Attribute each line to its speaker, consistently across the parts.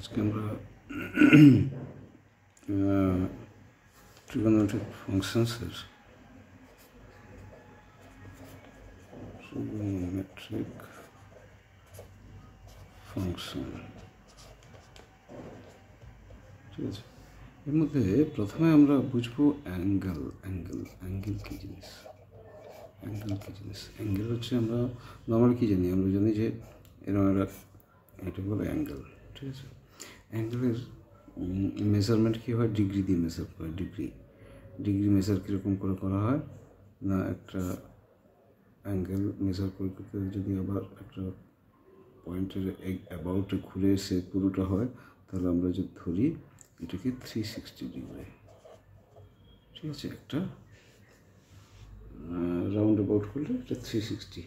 Speaker 1: আজকে আমরা trigonometric functions trigonometric function ঠিক আছে। এর মধ্যে প্রথমে আমরা বুঝবো অ্যাঙ্গেল। কি জিনিস? অ্যাঙ্গেল হচ্ছে আমরা নর্মালি কি জানি? আমরা জানি যে এরকম এটা বলে অ্যাঙ্গেল, ঠিক আছে। অ্যাঙ্গেলের মেজারমেন্ট কী হয়? ডিগ্রি দিয়ে মেজার করে। ডিগ্রি মেজার কীরকম করে করা হয় না, একটা অ্যাঙ্গেল মেজার করতে যদি আবার একটা পয়েন্টের অ্যাবাউটে ঘুরে এসে পুরোটা হয়, তাহলে আমরা যদি ধরি এটাকে 360 ডিগ্রি, ঠিক আছে। একটা রাউন্ড অ্যাবাউট করলে এটা 360,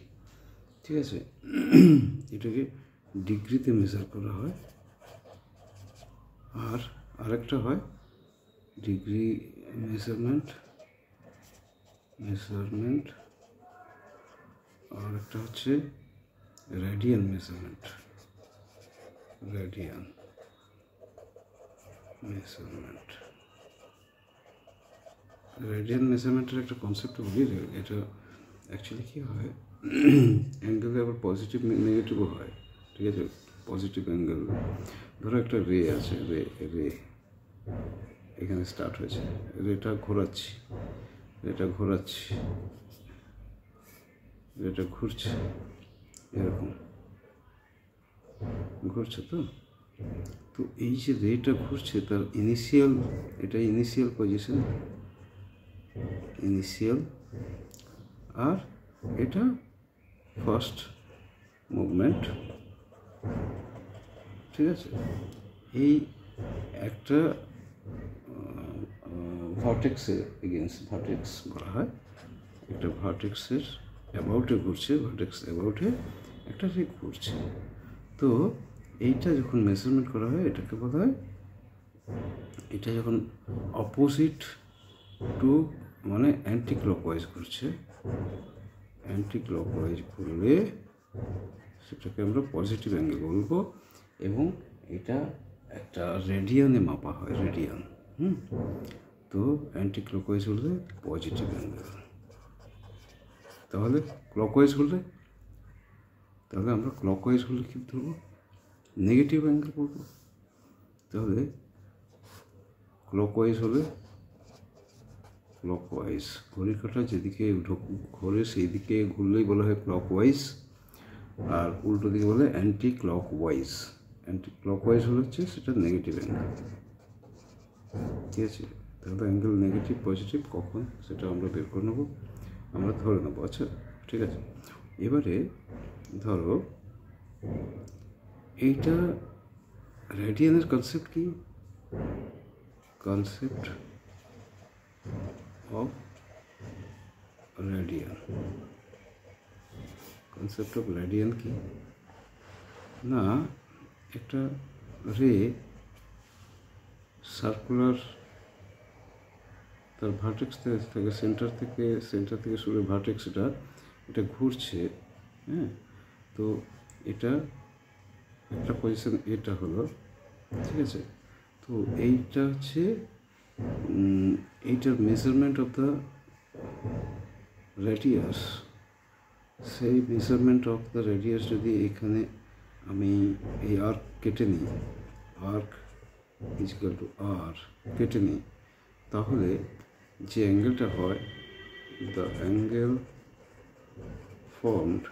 Speaker 1: ঠিক আছে। এটাকে ডিগ্রিতে মেজার করা হয়। আর আরেকটা হয় ডিগ্রি মেজারমেন্ট, আর একটা হচ্ছে রেডিয়ান মেজারমেন্ট। রেডিয়ান মেজারমেন্টের একটা কনসেপ্ট বলি। এটা অ্যাকচুয়ালি কী হয়, অ্যাঙ্গেলে আবার পজিটিভ নেগেটিভও হয়, ঠিক আছে। পজিটিভ অ্যাঙ্গেল, ধরো একটা রে আছে, রে এখানে স্টার্ট হয়েছে, রেটা ঘোরাচ্ছি, রেটা ঘুরছে, এরকম ঘুরছে। তো এই যে রেটা ঘুরছে তার এটা ইনিশিয়াল পজিশন, আর এটা ফার্স্ট মুভমেন্ট, ঠিক আছে। এই একটা ভার্টেক্সের এগেনস্ট ভার্টেক্স বলা হয়, একটা ভার্টেক্সের অ্যাবাউটে ঘুরছে, একটা রে ঘুরছে। তো এইটা যখন মেজারমেন্ট করা হয় এটাকে বলা হয়, এটা যখন অপোজিট টু মানে অ্যান্টি ক্লকওয়াইজ ঘুরলে সেটাকে আমরা পজিটিভ অ্যাঙ্গেল বলবো। এবং এটা একটা রেডিয়ানে মাপা হয়, রেডিয়ান। তো অ্যান্টি ক্লকওয়াইজ হলে পজিটিভ অ্যাঙ্গেল, তাহলে আমরা ক্লকওয়াইজ হলে কী ধরবো? নেগেটিভ অ্যাঙ্গেল বলবো। তাহলে ক্লকওয়াইজ হলে ঘড়ির কাঁটা যেদিকে ঘোরে সেই দিকে ঘুরলেই বলা হয় ক্লকওয়াইজ, আর উল্টো দিকে বলে অ্যান্টি ক্লকওয়াইজ হলে হচ্ছে সেটা নেগেটিভ অ্যাঙ্গেল, ঠিক আছে। তাহলে অ্যাঙ্গেল নেগেটিভ পজিটিভ কখন সেটা আমরা বের করে নেবো, আমরা ধরে নেবো। আচ্ছা, ঠিক আছে। এবারে ধরো এইটা রেডিয়ানের কনসেপ্ট কি? কনসেপ্ট অফ রেডিয়ান কি না, একটা রে সার্কুলার, তার ভার্টেক্স থেকে সেন্টার থেকে শুরু ভার্টেক্স এটা ঘুরছে, হ্যাঁ। তো এটা একটা পজিশন, এটা হলো, ঠিক আছে। তো এইটা হচ্ছে এইটার মেজারমেন্ট অফ দ্য রেডিয়াস। সেই মেজারমেন্ট অফ দ্য রেডিয়াস যদি এখানে আমি এই আর্ক কেটে নিই, আর্ক ইজিক্যাল টু আর কেটে নিই, তাহলে যে অ্যাঙ্গেলটা হয়, দ্য অ্যাঙ্গেল ফর্মড,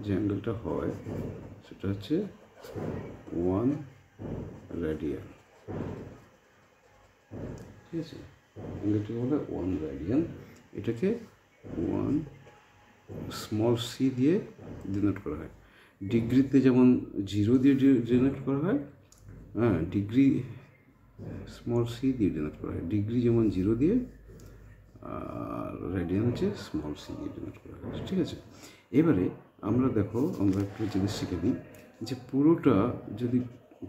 Speaker 1: যে অ্যাঙ্গেলটা হয় সেটা হচ্ছে 1 রেডিয়ান, ঠিক আছে। অ্যাঙ্গেলটি বলে 1 রেডিয়ান। এটাকে 1 স্মল সি দিয়ে ডিনোট করা হয়। ডিগ্রিতে যেমন 0 দিয়ে ডিনোট করা হয়, হ্যাঁ, ডিগ্রি স্মল সি দিয়ে ডিনোট করা হয়। ডিগ্রি যেমন 0 দিয়ে, আর রেডিয়ান হচ্ছে স্মল সি দিয়ে ডিনোট করা হয়, ঠিক আছে। এবারে আমরা একটু জিনিস শিখে নিই যে পুরোটা যদি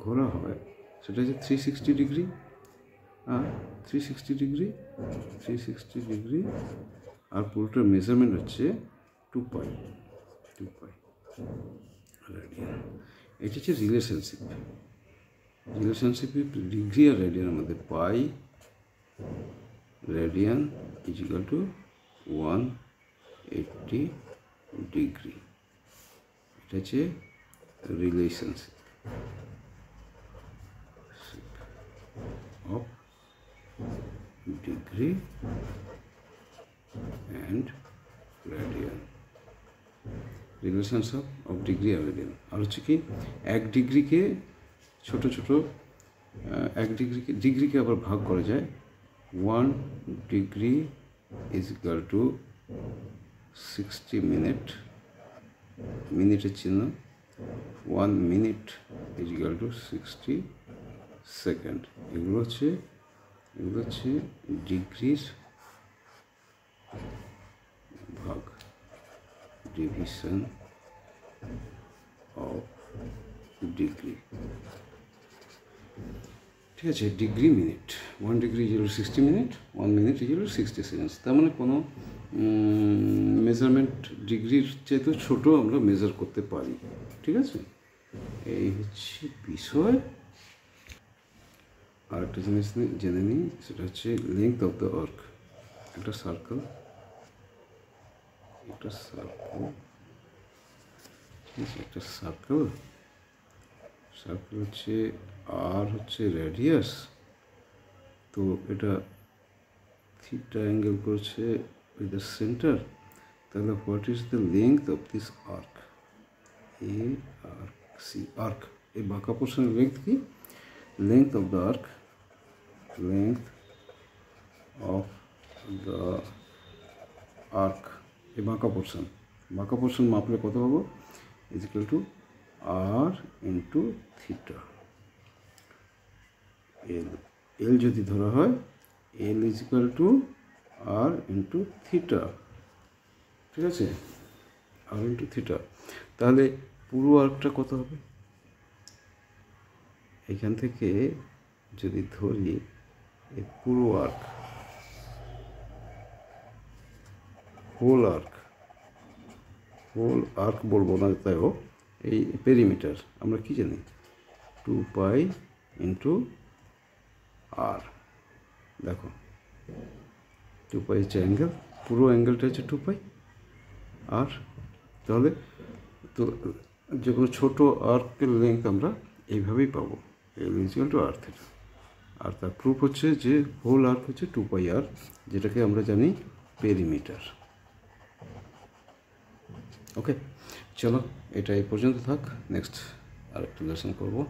Speaker 1: ঘোরা হয় সেটা হচ্ছে 360 ডিগ্রি, আর 360 ডিগ্রি, আর পুরোটার মেজারমেন্ট হচ্ছে 2 পাই রেডিয়ান। এটা হচ্ছে রিলেশনশিপ, রিলেশনশিপ ডিগ্রি আর রেডিয়ানের মধ্যে pi radian is equal to 180 degree. এটা হচ্ছে relationship of degree and radian, relationship of degree আর রেডিয়ান। আর হচ্ছে কি 1 ডিগ্রিকে ছোট ছোট 1 ডিগ্রিকে আবার ভাগ করা যায়। 1 degree is equal two 60 minute, মিনিটের চিহ্ন, 1 minute is equal two 60 second. এগুলো হচ্ছে ডিগ্রির ভাগ, ডিভিশন অফ ডিগ্রি। ঠিক আছে, degree minute, 1 degree is equal two 60 minute, 1 minute is equal two 60 seconds. তার মানে কোনো মেজারমেন্ট ডিগ্রির চেয়ে ছোটো আমরা মেজার করতে পারি। ঠিক আছে, এই হচ্ছে বিষয়। আর একটা জিনিস জেনে নিই, সেটা হচ্ছে লেংথ অফ দ্য আর্ক। একটা সার্কেল, ঠিক আছে, একটা সার্কেল হচ্ছে আর হচ্ছে রেডিয়াস। তো এটা থিটা অ্যাঙ্গেল করছে উইথ দ্য সেন্টার। তাহলে what is the length of this arc? A arc, c arc, এই বাঁকা পোর্শনের লেংথ কি? Length of the arc, length of the arc, এই বাঁকা পোর্শন মাপলে কত পাবো? Is equal to r into theta. L যদি ধরা হয়, l is equal to r into theta. ঠিক আছে, আর ইন্টু থিটা। তাহলে পুরো আর্কটা কত হবে? এখান থেকে যদি ধরি এই পুরো আর্ক, হোল আর্ক বলবো না, তাইও এই পেরিমিটার আমরা কি জানি? 2 পাই ইন্টু আর। দেখো 2 পাই হচ্ছে অ্যাঙ্গেল, পুরো অ্যাঙ্গেলটা হচ্ছে 2 পাই আর। তাহলে তো যে কোনো ছোটো আর্কের লেংথ আমরা এইভাবেই পাবো, l is equal to r theta. আর তার প্রুফ হচ্ছে যে হোল আর্ক হচ্ছে 2 পাই আর, যেটাকে আমরা জানি পেরিমিটার। ওকে, চলো এটা এই পর্যন্ত থাক, নেক্সট আরেকটা লেসন করবো।